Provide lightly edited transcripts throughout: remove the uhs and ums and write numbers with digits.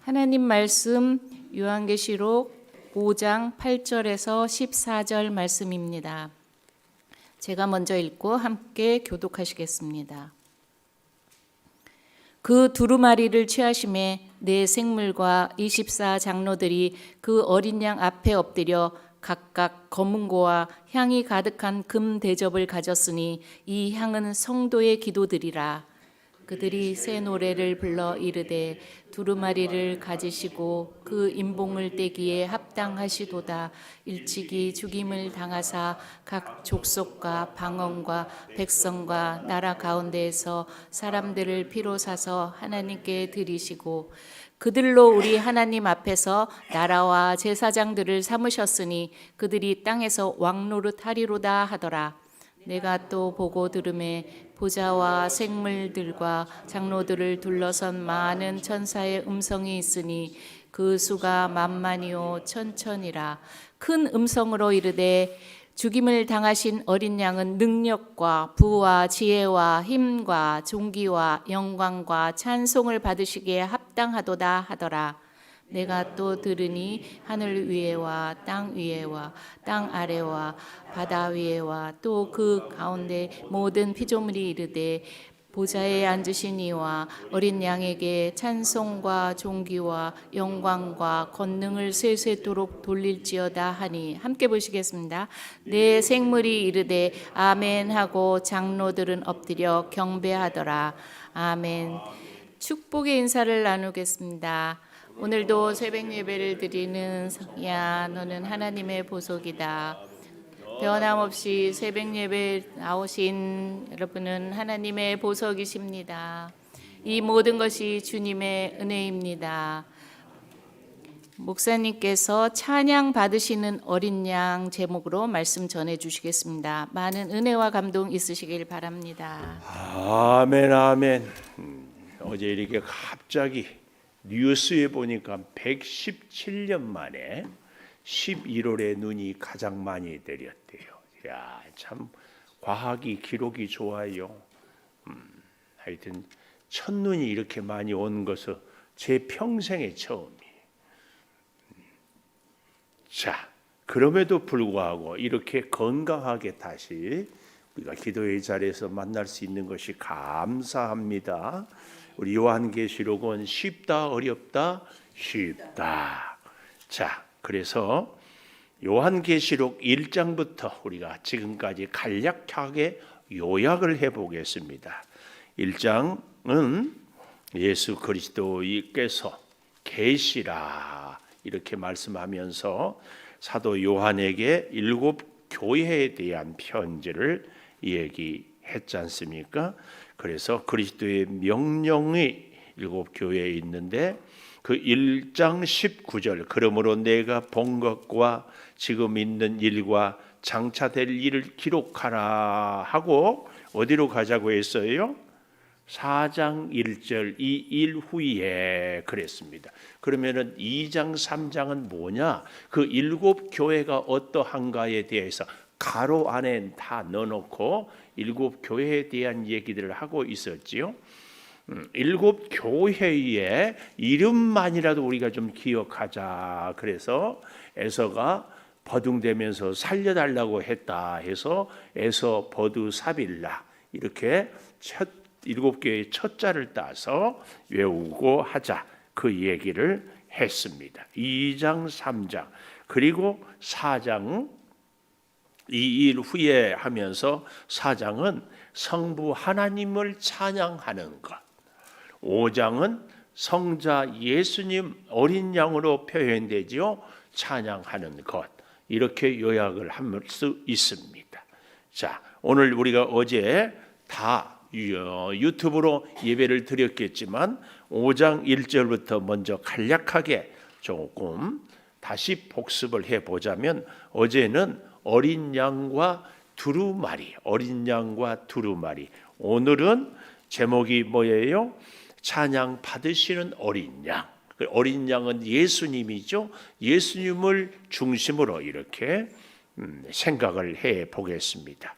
하나님 말씀 요한계시록 5장 8절에서 14절 말씀입니다. 제가 먼저 읽고 함께 교독하시겠습니다. 그 두루마리를 취하심에 네 생물과 24 장로들이 그 어린 양 앞에 엎드려 각각 검은고와 향이 가득한 금 대접을 가졌으니 이 향은 성도의 기도들이라. 그들이 새 노래를 불러 이르되 두루마리를 가지시고 그 인봉을 떼기에 합당하시도다. 일찍이 죽임을 당하사 각 족속과 방언과 백성과 나라 가운데에서 사람들을 피로 사서 하나님께 드리시고 그들로 우리 하나님 앞에서 나라와 제사장들을 삼으셨으니 그들이 땅에서 왕노릇하리로다 하더라. 내가 또 보고 들음에 보좌와 생물들과 장로들을 둘러선 많은 천사의 음성이 있으니 그 수가 만만이요 천천이라. 큰 음성으로 이르되 죽임을 당하신 어린 양은 능력과 부와 지혜와 힘과 존귀와 영광과 찬송을 받으시기에 합당하도다 하더라. 내가 또 들으니 하늘 위에와 땅 위에와 땅 아래와 바다 위에와 또 그 가운데 모든 피조물이 이르되 보좌에 앉으신 이와 어린 양에게 찬송과 존귀와 영광과 권능을 세세토록 돌릴지어다 하니 함께 보시겠습니다. 내 생물이 이르되 아멘 하고 장로들은 엎드려 경배하더라. 아멘. 축복의 인사를 나누겠습니다. 오늘도 새벽 예배를 드리는 성이야, 너는 하나님의 보석이다. 변함없이 새벽 예배 나오신 여러분은 하나님의 보석이십니다. 이 모든 것이 주님의 은혜입니다. 목사님께서 찬양 받으시는 어린 양 제목으로 말씀 전해 주시겠습니다. 많은 은혜와 감동 있으시길 바랍니다. 아멘 아멘. 어제 이렇게 갑자기 뉴스에 보니까 117년 만에 11월에 눈이 가장 많이 내렸대요. 야, 참 과학이 기록이 좋아요. 하여튼 첫눈이 이렇게 많이 온 것은 제 평생의 처음이에요. 자, 그럼에도 불구하고 이렇게 건강하게 다시 우리가 기도의 자리에서 만날 수 있는 것이 감사합니다. 우리 요한계시록은 쉽다 어렵다 쉽다. 자, 그래서 요한계시록 1장부터 우리가 지금까지 간략하게 요약을 해보겠습니다. 1장은 예수 그리스도께서 계시라 이렇게 말씀하면서 사도 요한에게 7 교회에 대한 편지를 얘기했지 않습니까? 그래서 그리스도의 명령이 7 교회에 있는데 그 1장 19절 그러므로 내가 본 것과 지금 있는 일과 장차 될 일을 기록하라 하고 어디로 가자고 했어요? 4장 1절 이 일 후에 그랬습니다. 그러면은 2장 3장은 뭐냐? 그 7 교회가 어떠한가에 대해서 가로 안에 다 넣어놓고 7 교회에 대한 얘기들을 하고 있었지요. 7 교회의 이름만이라도 우리가 좀 기억하자. 그래서 에서가 버둥대면서 살려달라고 했다 해서 에서 버두 사빌라 이렇게 7 교회의 첫 자를 따서 외우고 하자 그 얘기를 했습니다. 2장 3장 그리고 4장 이 일 후에 하면서 4장은 성부 하나님을 찬양하는 것, 5장은 성자 예수님 어린 양으로 표현되지요. 찬양하는 것 이렇게 요약을 할 수 있습니다. 자, 오늘 우리가 어제 다 유튜브로 예배를 드렸겠지만 5장 1절부터 먼저 간략하게 조금 다시 복습을 해보자면 어제는 어린 양과 두루마리, 어린 양과 두루마리. 오늘은 제목이 뭐예요? 찬양 받으시는 어린 양. 어린 양은 예수님이죠. 예수님을 중심으로 이렇게 생각을 해 보겠습니다.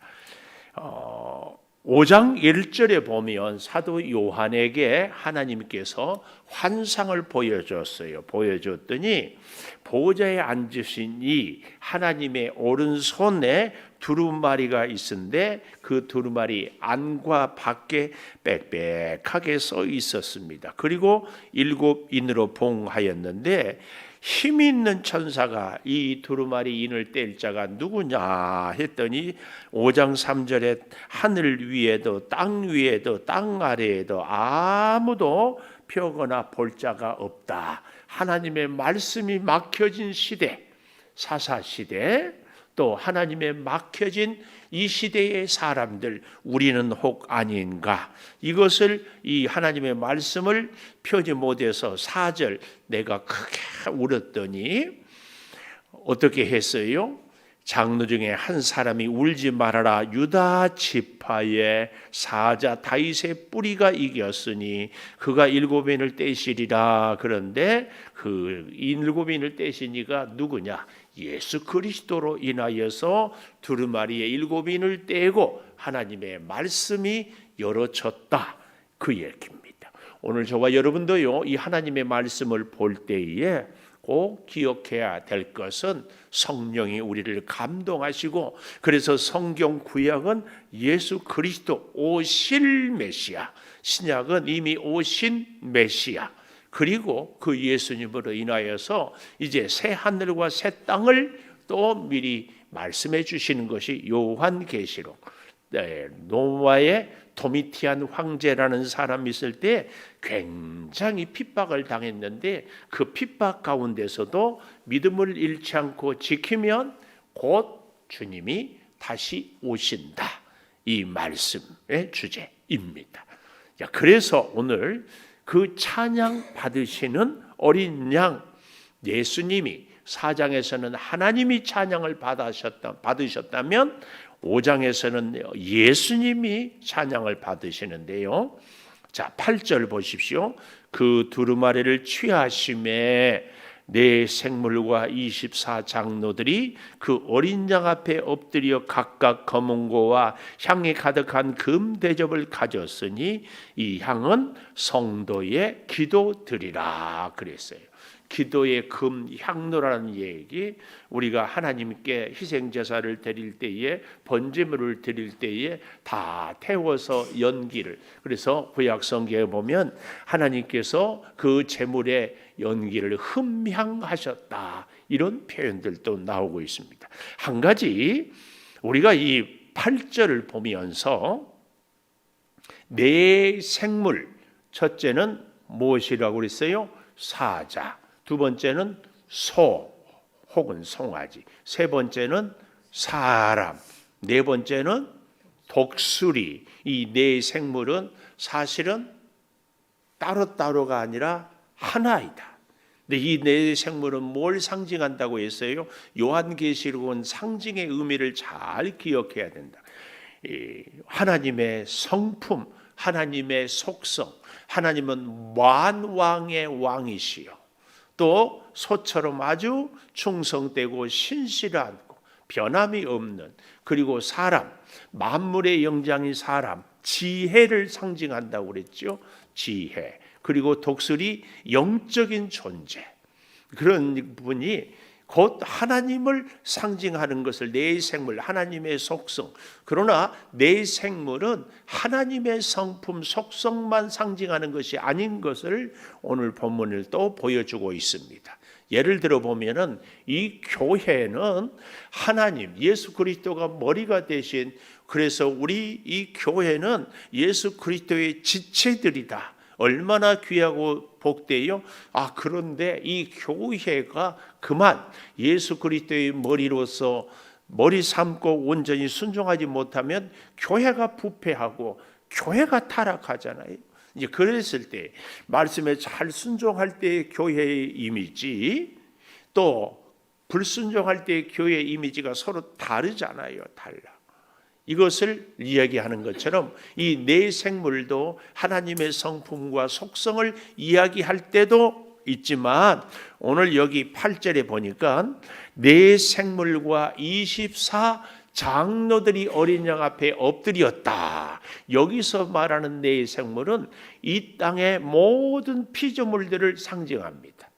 5장 1절에 보면 사도 요한에게 하나님께서 환상을 보여줬더니 보좌에 앉으신 이 하나님의 오른손에 두루마리가 있었는데 그 두루마리 안과 밖에 빽빽하게 써 있었습니다. 그리고 7인으로 봉하였는데 힘 있는 천사가 이 두루마리 인을 뗄 자가 누구냐 했더니 5장 3절에 하늘 위에도 땅 위에도 땅 아래에도 아무도 펴거나 볼 자가 없다. 하나님의 말씀이 막혀진 시대, 사사시대, 또 하나님의 막혀진 이 시대의 사람들, 우리는 혹 아닌가? 이것을 이 하나님의 말씀을 펴지 못해서 4절 내가 크게 울었더니 어떻게 했어요? 장로 중에 한 사람이 울지 말아라. 유다 지파의 사자 다윗의 뿌리가 이겼으니 그가 7인을 떼시리라. 그런데 그 7인을 떼신 이가 누구냐? 예수 그리스도로 인하여서 두루마리의 7인을 떼고 하나님의 말씀이 열어졌다. 그 얘기입니다. 오늘 저와 여러분도요, 이 하나님의 말씀을 볼 때에 꼭 기억해야 될 것은 성령이 우리를 감동하시고, 그래서 성경 구약은 예수 그리스도 오실 메시아, 신약은 이미 오신 메시아, 그리고 그 예수님으로 인하여서 이제 새 하늘과 새 땅을 또 미리 말씀해 주시는 것이 요한계시록. 노아의 도미티안 황제라는 사람이 있을 때 굉장히 핍박을 당했는데 그 핍박 가운데서도 믿음을 잃지 않고 지키면 곧 주님이 다시 오신다. 이 말씀의 주제입니다. 그래서 오늘 그 찬양 받으시는 어린 양 예수님이 4장에서는 하나님이 찬양을 받으셨다면 5장에서는 예수님이 찬양을 받으시는데요. 자, 8절 보십시오. 그 두루마리를 취하심에 네 생물과 24장로들이 그 어린 양 앞에 엎드려 각각 검은고와 향이 가득한 금 대접을 가졌으니 이 향은 성도의 기도드리라 그랬어요. 기도의 금 향로라는 얘기, 우리가 하나님께 희생제사를 드릴 때에, 번제물을 드릴 때에 다 태워서 연기를, 그래서 구약 성경에 보면 하나님께서 그 제물의 연기를 흠향하셨다, 이런 표현들도 나오고 있습니다. 한 가지 우리가 이 8절을 보면서 네 생물, 첫째는 무엇이라고 그랬어요? 사자. 두 번째는 소 혹은 송아지, 세 번째는 사람, 네 번째는 독수리. 이 네 생물은 사실은 따로따로가 아니라 하나이다. 근데 이 네 생물은 뭘 상징한다고 했어요? 요한계시록은 상징의 의미를 잘 기억해야 된다. 하나님의 성품, 하나님의 속성, 하나님은 만왕의 왕이시요, 또 소처럼 아주 충성되고 신실하고 변함이 없는, 그리고 사람, 만물의 영장인 사람, 지혜를 상징한다고 그랬죠. 지혜. 그리고 독수리, 영적인 존재. 그런 분이 곧 하나님을 상징하는 것을, 네 생물, 하나님의 속성. 그러나 네 생물은 하나님의 성품, 속성만 상징하는 것이 아닌 것을 오늘 본문을 또 보여주고 있습니다. 예를 들어 보면은 이 교회는 하나님, 예수 그리스도가 머리가 되신, 그래서 우리 이 교회는 예수 그리스도의 지체들이다. 얼마나 귀하고 복되요? 그런데 이 교회가 그만 예수 그리스도의 머리로서 머리 삼고 온전히 순종하지 못하면 교회가 부패하고 교회가 타락하잖아요. 이제 그랬을 때 말씀에 잘 순종할 때의 교회의 이미지, 또 불순종할 때의 교회의 이미지가 서로 다르잖아요. 달라. 이것을 이야기하는 것처럼 이 네 생물도 하나님의 성품과 속성을 이야기할 때도 있지만, 오늘 여기 8절에 보니까 네 생물과 24 장로들이 어린 양 앞에 엎드렸다. 여기서 말하는 내 생물은 이 땅의 모든 피조물들을 상징합니다.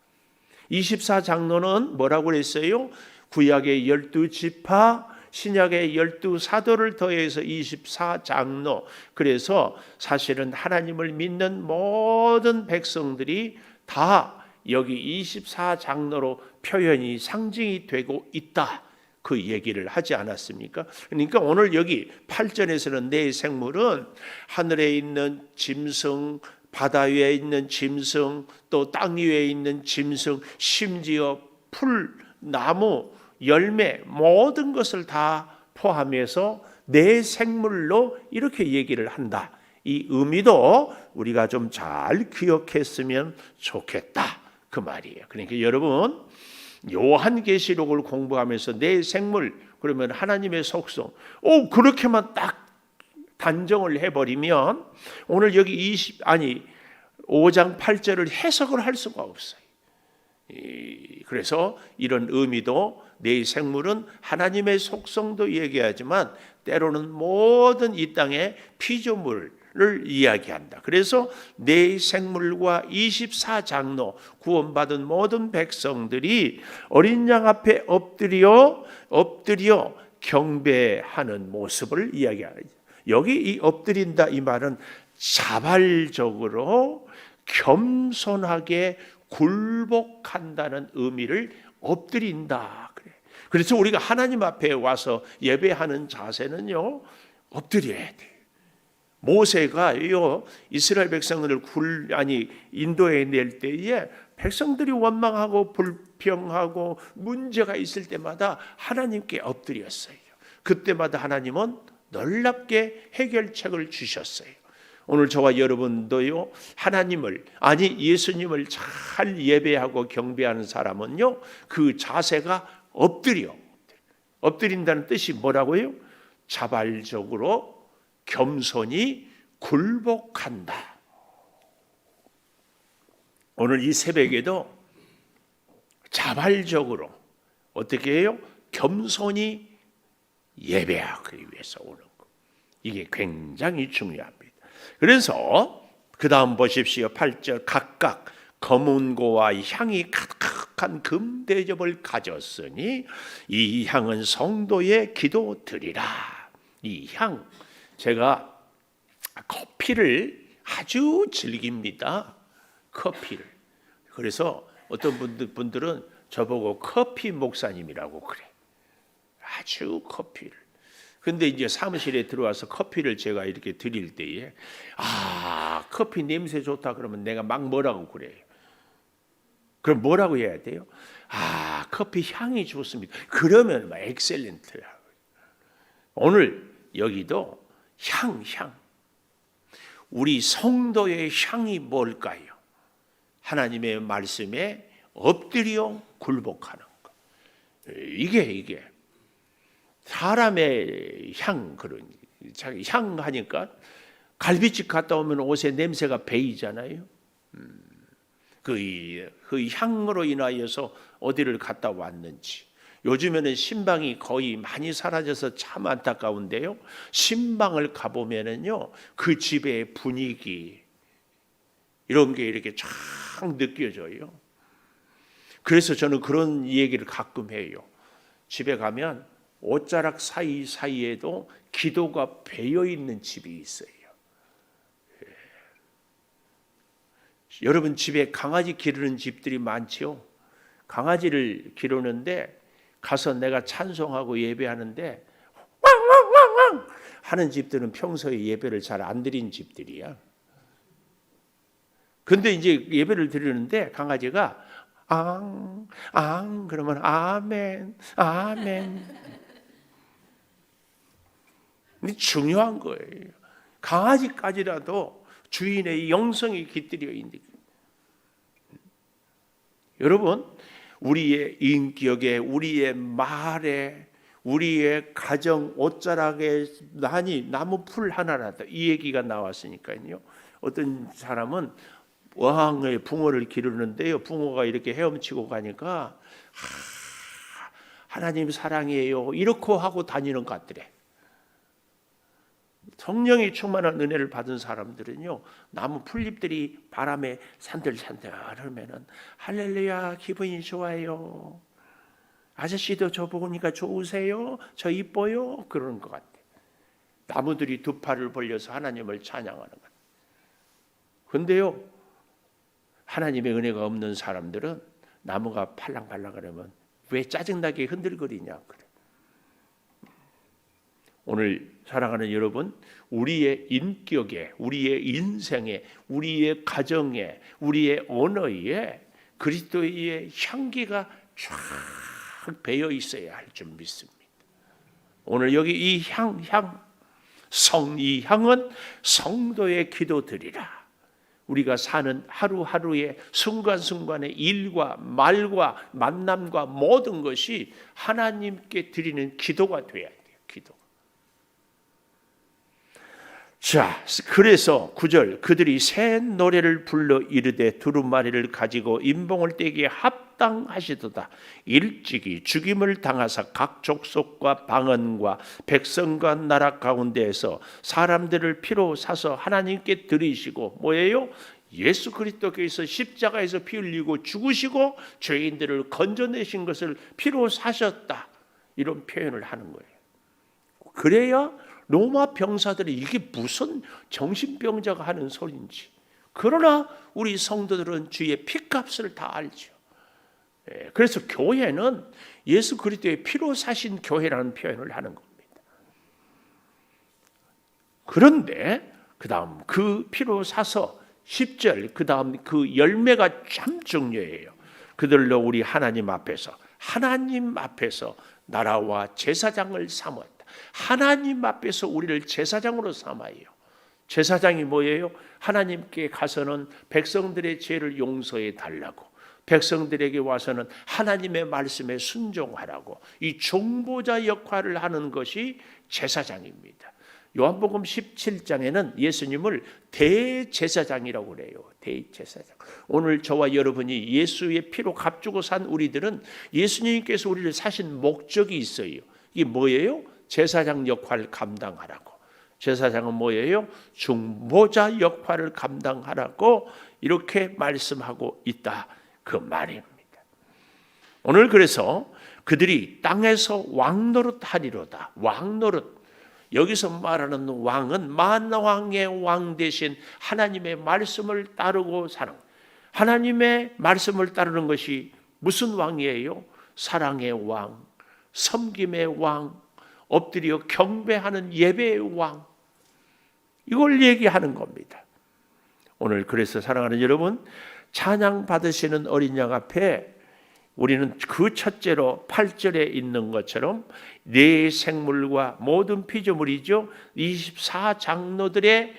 24장로는 뭐라고 그랬어요? 구약의 12지파, 신약의 12사도를 더해서 24장로. 그래서 사실은 하나님을 믿는 모든 백성들이 다 여기 24장로로 표현이 상징이 되고 있다. 그 얘기를 하지 않았습니까? 그러니까 오늘 여기 8절에서는 내 생물은 하늘에 있는 짐승, 바다 위에 있는 짐승, 또 땅 위에 있는 짐승, 심지어 풀, 나무, 열매 모든 것을 다 포함해서 내 생물로 이렇게 얘기를 한다. 이 의미도 우리가 좀 잘 기억했으면 좋겠다. 그 말이에요. 그러니까 여러분 요한계시록을 공부하면서 내 생물 그러면 하나님의 속성 그렇게만 딱 단정을 해버리면 오늘 여기 5장 8절을 해석을 할 수가 없어요. 그래서 이런 의미도 내 생물은 하나님의 속성도 얘기하지만 때로는 모든 이 땅의 피조물을 이야기한다. 그래서 내 생물과 24장로 구원받은 모든 백성들이 어린 양 앞에 엎드려 경배하는 모습을 이야기하죠. 여기 이 엎드린다 이 말은 자발적으로 겸손하게 굴복한다는 의미를 엎드린다 그래. 그래서 우리가 하나님 앞에 와서 예배하는 자세는요 엎드려야 돼. 모세가요 이스라엘 백성들을 인도에 낼 때에 백성들이 원망하고 불평하고 문제가 있을 때마다 하나님께 엎드렸어요. 그때마다 하나님은 놀랍게 해결책을 주셨어요. 오늘 저와 여러분도요 하나님을 예수님을 잘 예배하고 경배하는 사람은요 그 자세가 엎드린다는 뜻이 뭐라고요? 자발적으로 겸손히 굴복한다. 오늘 이 새벽에도 자발적으로 어떻게 해요? 겸손히 예배하기 위해서 오는 것. 이게 굉장히 중요합니다. 그래서 그 다음 보십시오. 8절 각각 검은고와 향이 가득한 금대접을 가졌으니 이 향은 성도의 기도 드리라. 이 향 제가 커피를 아주 즐깁니다. 커피를. 그래서 어떤 분들은 저보고 커피 목사님이라고 그래. 아주 커피를. 근데 이제 사무실에 들어와서 커피를 제가 이렇게 드릴 때에 커피 냄새 좋다 그러면 내가 막 뭐라고 그래요. 그럼 뭐라고 해야 돼요? 커피 향이 좋습니다. 그러면 막 엑셀런트라고. 오늘 여기도 향. 우리 성도의 향이 뭘까요? 하나님의 말씀에 엎드려 굴복하는 것. 이게 사람의 향 하니까 갈비집 갔다 오면 옷에 냄새가 배이잖아요. 그 향으로 인하여서 어디를 갔다 왔는지. 요즘에는 신방이 거의 많이 사라져서 참 안타까운데요. 신방을 가보면은요, 그 집의 분위기 이런 게 이렇게 쫙 느껴져요. 그래서 저는 그런 얘기를 가끔 해요. 집에 가면 옷자락 사이사이에도 기도가 배어 있는 집이 있어요. 여러분 집에 강아지 기르는 집들이 많죠. 강아지를 기르는데 가서 내가 찬송하고 예배하는데 왕왕왕왕 하는 집들은 평소에 예배를 잘 안 드린 집들이야. 근데 이제 예배를 드리는데 강아지가 앙 그러면 아멘. 근데 중요한 거예요. 강아지까지라도 주인의 영성이 깃들여 있는. 여러분, 우리의 인격에, 우리의 말에, 우리의 가정 옷자락에 나무 풀 하나라도 이 얘기가 나왔으니까요. 어떤 사람은 어항에 붕어를 기르는데요. 붕어가 이렇게 헤엄치고 가니까 하나님 사랑해요 이렇게 하고 다니는 것 같더래. 성령이 충만한 은혜를 받은 사람들은요, 나무 풀잎들이 바람에 산들산들 하면은 할렐루야 기분이 좋아요. 아저씨도 저 보니까 좋으세요? 저 이뻐요? 그러는 것 같아. 나무들이 두 팔을 벌려서 하나님을 찬양하는 것. 근데요, 하나님의 은혜가 없는 사람들은 나무가 팔랑팔랑 그러면 왜 짜증나게 흔들거리냐 그래. 오늘 사랑하는 여러분, 우리의 인격에, 우리의 인생에, 우리의 가정에, 우리의 언어에 그리스도의 향기가 쫙 배어 있어야 할 줄 믿습니다. 오늘 여기 이 이 향은 성도의 기도드리라. 우리가 사는 하루하루의 순간순간의 일과 말과 만남과 모든 것이 하나님께 드리는 기도가 되어야 돼요. 기도. 자, 그래서 9절 그들이 새 노래를 불러 이르되 두루마리를 가지고 임봉을 떼기에 합당하시도다. 일찍이 죽임을 당하사 각 족속과 방언과 백성과 나라 가운데에서 사람들을 피로 사서 하나님께 드리시고 뭐예요? 예수 그리스도께서 십자가에서 피 흘리고 죽으시고 죄인들을 건져내신 것을 피로 사셨다. 이런 표현을 하는 거예요. 그래야 로마 병사들이 이게 무슨 정신병자가 하는 소리인지. 그러나 우리 성도들은 주의 피값을 다 알죠. 그래서 교회는 예수 그리스도의 피로 사신 교회라는 표현을 하는 겁니다. 그런데 그 다음 그 피로 사서 10절 그 다음 그 열매가 참 중요해요. 그들로 우리 하나님 앞에서 나라와 제사장을 삼았다. 하나님 앞에서 우리를 제사장으로 삼아요. 제사장이 뭐예요? 하나님께 가서는 백성들의 죄를 용서해 달라고, 백성들에게 와서는 하나님의 말씀에 순종하라고, 이 중보자 역할을 하는 것이 제사장입니다. 요한복음 17장에는 예수님을 대제사장이라고 그래요. 대제사장. 오늘 저와 여러분이 예수의 피로 값주고 산 우리들은 예수님께서 우리를 사신 목적이 있어요. 이게 뭐예요? 제사장 역할을 감당하라고. 제사장은 뭐예요? 중보자 역할을 감당하라고 이렇게 말씀하고 있다. 그 말입니다. 오늘 그래서 그들이 땅에서 왕노릇하리로다. 왕노릇. 여기서 말하는 왕은 만왕의 왕 대신 하나님의 말씀을 따르고 사는, 하나님의 말씀을 따르는 것이 무슨 왕이에요? 사랑의 왕, 섬김의 왕, 엎드려 경배하는 예배의 왕, 이걸 얘기하는 겁니다. 오늘 그래서 사랑하는 여러분, 찬양 받으시는 어린 양 앞에 우리는 그 첫째로 8절에 있는 것처럼 네 생물과 모든 피조물이죠, 24장로들의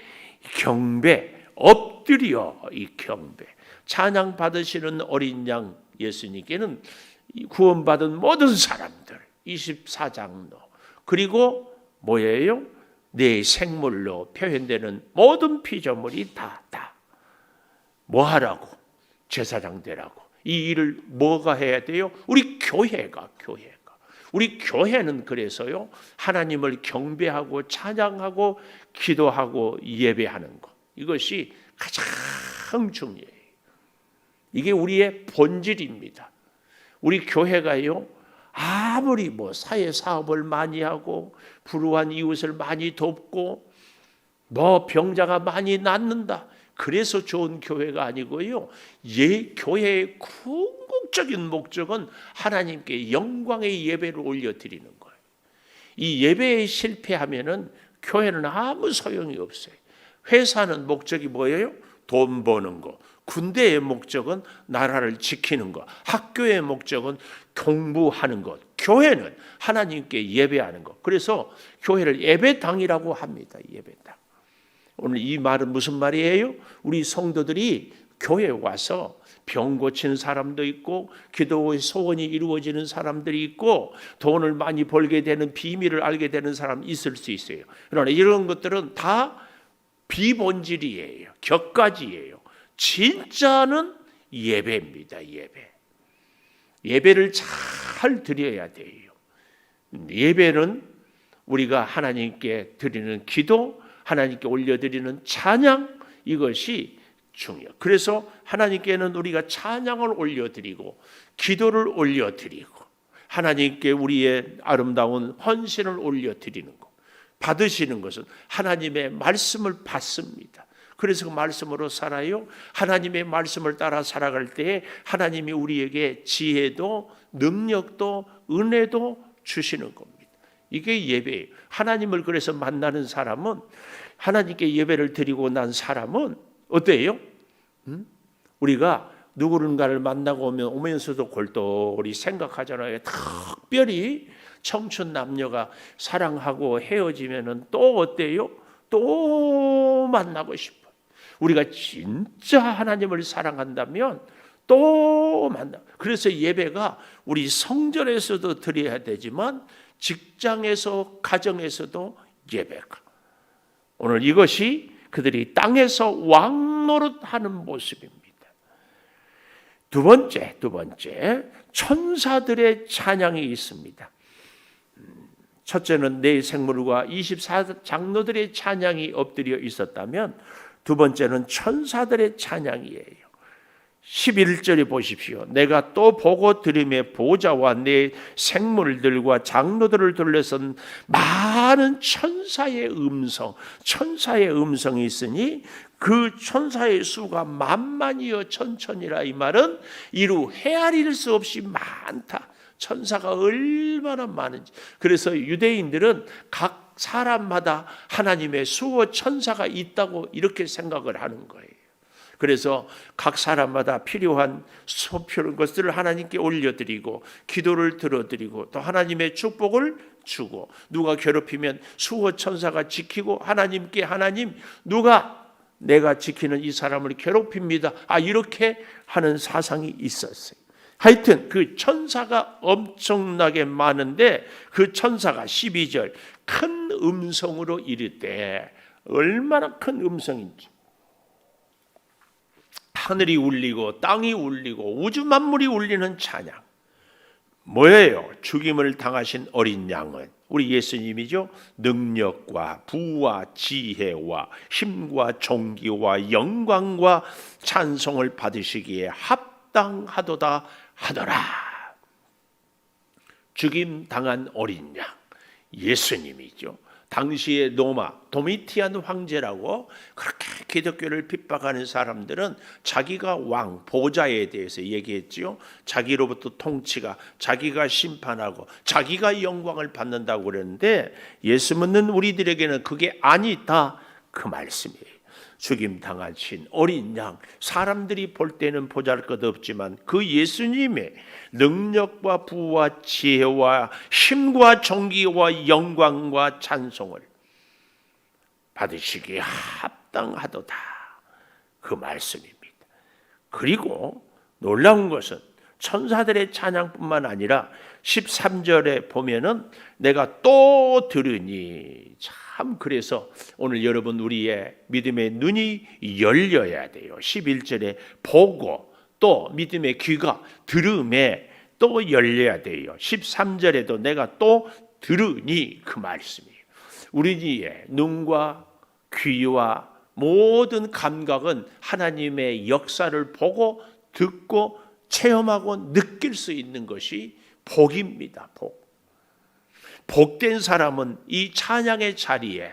경배, 엎드려 이 경배, 찬양 받으시는 어린 양 예수님께는 구원받은 모든 사람들 24장로, 그리고 뭐예요? 네 생물로 표현되는 모든 피조물이 다 뭐 하라고? 제사장 되라고. 이 일을 뭐가 해야 돼요? 우리 교회가. 우리 교회는 그래서요, 하나님을 경배하고 찬양하고 기도하고 예배하는 것, 이것이 가장 중요해요. 이게 우리의 본질입니다. 우리 교회가요, 아무리 뭐 사회 사업을 많이 하고 불우한 이웃을 많이 돕고 뭐 병자가 많이 낫는다, 그래서 좋은 교회가 아니고요, 교회의 궁극적인 목적은 하나님께 영광의 예배를 올려드리는 거예요. 이 예배에 실패하면은 교회는 아무 소용이 없어요. 회사는 목적이 뭐예요? 돈 버는 거. 군대의 목적은 나라를 지키는 것. 학교의 목적은 공부하는 것. 교회는 하나님께 예배하는 것. 그래서 교회를 예배당이라고 합니다. 예배당. 오늘 이 말은 무슨 말이에요? 우리 성도들이 교회에 와서 병 고치는 사람도 있고, 기도의 소원이 이루어지는 사람들이 있고, 돈을 많이 벌게 되는 비밀을 알게 되는 사람이 있을 수 있어요. 그러나 이런 것들은 다 비본질이에요. 격가지예요. 진짜는 예배입니다. 예배를 잘 드려야 돼요. 예배는 우리가 하나님께 드리는 기도, 하나님께 올려드리는 찬양, 이것이 중요해요. 그래서 하나님께는 우리가 찬양을 올려드리고 기도를 올려드리고 하나님께 우리의 아름다운 헌신을 올려드리는 것, 받으시는 것은 하나님의 말씀을 받습니다. 그래서 그 말씀으로 살아요. 하나님의 말씀을 따라 살아갈 때에 하나님이 우리에게 지혜도 능력도 은혜도 주시는 겁니다. 이게 예배예요. 하나님을 그래서 만나는 사람은, 하나님께 예배를 드리고 난 사람은 어때요? 우리가 누구른가를 만나고 오면서도 골똘히 생각하잖아요. 특별히 청춘 남녀가 사랑하고 헤어지면은 또 어때요? 또 만나고 싶어요. 우리가 진짜 하나님을 사랑한다면 또 만나. 그래서 예배가 우리 성전에서도 드려야 되지만 직장에서, 가정에서도 예배가. 오늘 이것이 그들이 땅에서 왕노릇하는 모습입니다. 두 번째, 천사들의 찬양이 있습니다. 첫째는 네 생물과 24장로들의 찬양이 엎드려 있었다면, 두 번째는 천사들의 찬양이에요. 11절에 보십시오. 내가 또 보고 들음에 보좌와 네 생물들과 장로들을 둘러선 많은 천사의 음성이 있으니 그 천사의 수가 만만이여 천천이라. 이 말은 이루 헤아릴 수 없이 많다. 천사가 얼마나 많은지. 그래서 유대인들은 각 사람마다 하나님의 수호 천사가 있다고 이렇게 생각을 하는 거예요. 그래서 각 사람마다 필요한 것들을 하나님께 올려드리고 기도를 들어드리고 또 하나님의 축복을 주고, 누가 괴롭히면 수호 천사가 지키고 하나님께, 하나님 누가 내가 지키는 이 사람을 괴롭힙니다, 이렇게 하는 사상이 있었어요. 하여튼 그 천사가 엄청나게 많은데 그 천사가 12절 큰 음성으로 이르되, 얼마나 큰 음성인지, 하늘이 울리고 땅이 울리고 우주 만물이 울리는 찬양. 뭐예요? 죽임을 당하신 어린 양은 우리 예수님이죠. 능력과 부와 지혜와 힘과 존귀와 영광과 찬송을 받으시기에 합당하도다 하더라. 죽임 당한 어린 양 예수님이죠. 당시의 도미티안 황제라고 그렇게 기독교를 핍박하는 사람들은 자기가 왕, 보좌에 대해서 얘기했지요. 자기로부터 통치가, 자기가 심판하고 자기가 영광을 받는다고 그랬는데, 예수 믿는 우리들에게는 그게 아니다, 그 말씀이에요. 죽임 당하신 어린 양, 사람들이 볼 때는 보잘것없지만 그 예수님의 능력과 부와 지혜와 힘과 존귀와 영광과 찬송을 받으시기에 합당하도다, 그 말씀입니다. 그리고 놀라운 것은 천사들의 찬양뿐만 아니라 13절에 보면은 내가 또 들으니, 참 그래서 오늘 여러분 우리의 믿음의 눈이 열려야 돼요. 11절에 보고 또 믿음의 귀가 들음에 또 열려야 돼요. 13절에도 내가 또 들으니, 그 말씀이에요. 우리의 눈과 귀와 모든 감각은 하나님의 역사를 보고 듣고 체험하고 느낄 수 있는 것이 복입니다. 복된 사람은 이 찬양의 자리에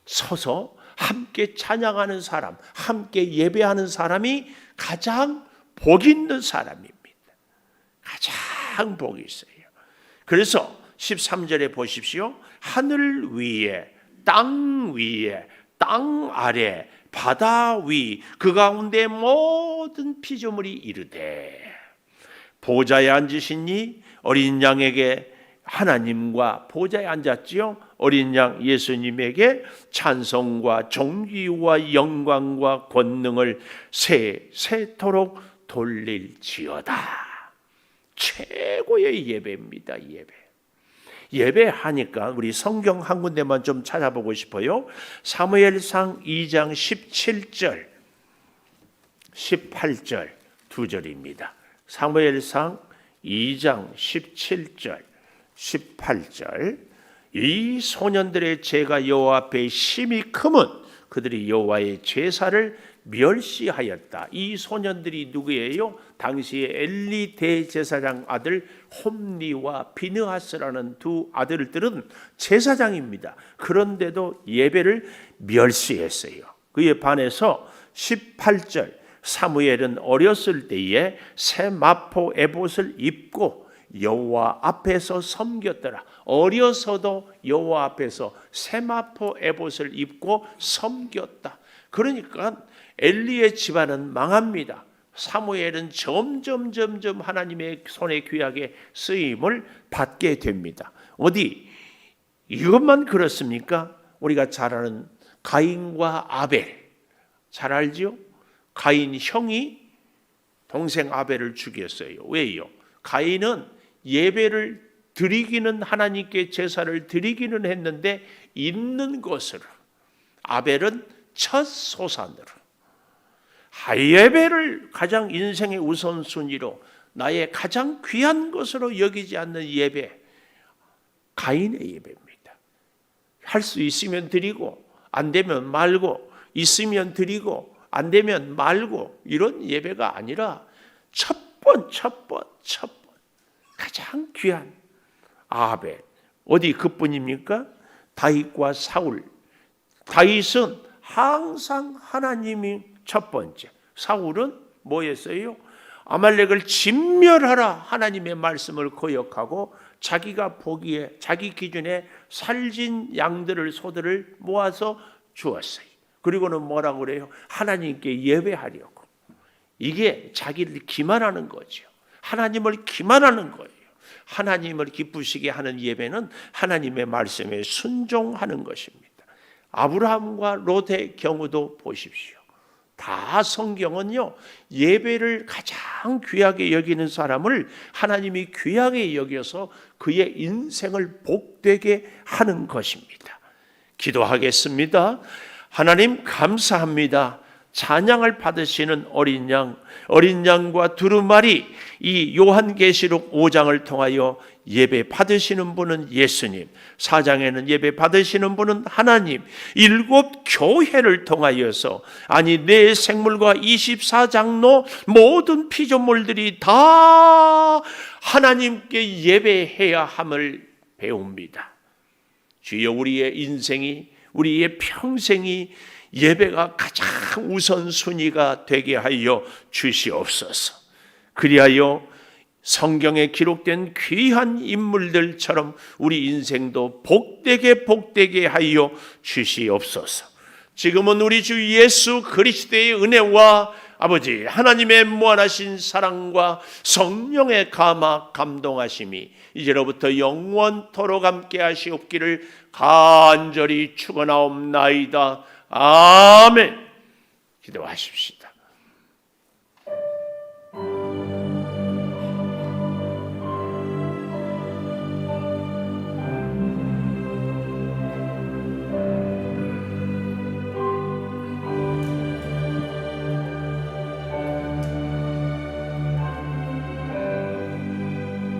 서서 함께 찬양하는 사람, 함께 예배하는 사람이 가장 복 있는 사람입니다. 가장 복이 있어요. 그래서 13절에 보십시오. 하늘 위에, 땅 위에, 땅 아래, 바다 위, 그 가운데 모든 피조물이 이르되, 보좌에 앉으시니 어린 양에게, 하나님과 보좌에 앉았지요. 어린 양 예수님에게 찬송과 존귀와 영광과 권능을 세세토록 돌릴지어다. 최고의 예배입니다. 예배하니까 우리 성경 한 군데만 좀 찾아보고 싶어요. 사무엘상 2장 17절 18절 두 절입니다. 사무엘상 2장 17절 18절 이 소년들의 죄가 여호와 앞에 심히 크면 그들이 여호와의 제사를 멸시하였다. 이 소년들이 누구예요? 당시에 엘리 대제사장 아들 홈리와 비느하스라는 두 아들들은 제사장입니다. 그런데도 예배를 멸시했어요. 그에 반해서 18절 사무엘은 어렸을 때에 새 마포 에봇을 입고 여호와 앞에서 섬겼더라. 어려서도 여호와 앞에서 새 마포 에봇을 입고 섬겼다. 그러니까 엘리의 집안은 망합니다. 사무엘은 점점 하나님의 손에 귀하게 쓰임을 받게 됩니다. 어디 이것만 그렇습니까? 우리가 잘 아는 가인과 아벨 잘 알지요? 가인 형이 동생 아벨을 죽였어요. 왜요? 가인은 예배를 드리기는 하나님께 제사를 드리기는 했는데 있는 것으로, 아벨은 첫 소산으로, 예배를 가장 인생의 우선순위로 나의 가장 귀한 것으로 여기지 않는 예배, 가인의 예배입니다. 할 수 있으면 드리고 안 되면 말고, 있으면 드리고 안 되면 말고, 이런 예배가 아니라 첫 번 가장 귀한 아벨. 어디 그뿐입니까? 다윗과 사울. 다윗은 항상 하나님이 첫 번째, 사울은 뭐였어요? 아말렉을 진멸하라 하나님의 말씀을 거역하고 자기가 보기에 자기 기준에 살진 양들을 소들을 모아서 주었어요. 그리고는 뭐라고 그래요? 하나님께 예배하려고. 이게 자기를 기만하는 거죠. 하나님을 기만하는 거예요. 하나님을 기쁘시게 하는 예배는 하나님의 말씀에 순종하는 것입니다. 아브라함과 롯의 경우도 보십시오. 다 성경은요, 예배를 가장 귀하게 여기는 사람을 하나님이 귀하게 여겨서 그의 인생을 복되게 하는 것입니다. 기도하겠습니다. 하나님 감사합니다. 찬양을 받으시는 어린 양과 두루마리, 이 요한계시록 5장을 통하여 예배 받으시는 분은 예수님, 4장에는 예배 받으시는 분은 하나님, 7 교회를 통하여서, 아니 내 생물과 24장로 모든 피조물들이 다 하나님께 예배해야 함을 배웁니다. 주여, 우리의 인생이, 우리의 평생이 예배가 가장 우선순위가 되게 하여 주시옵소서. 그리하여 성경에 기록된 귀한 인물들처럼 우리 인생도 복되게 하여 주시옵소서. 지금은 우리 주 예수 그리스도의 은혜와 아버지 하나님의 무한하신 사랑과 성령의 감화 감동하심이 이제로부터 영원토록 함께 하시옵기를 간절히 축원하옵나이다. 아멘. 기도하십시오.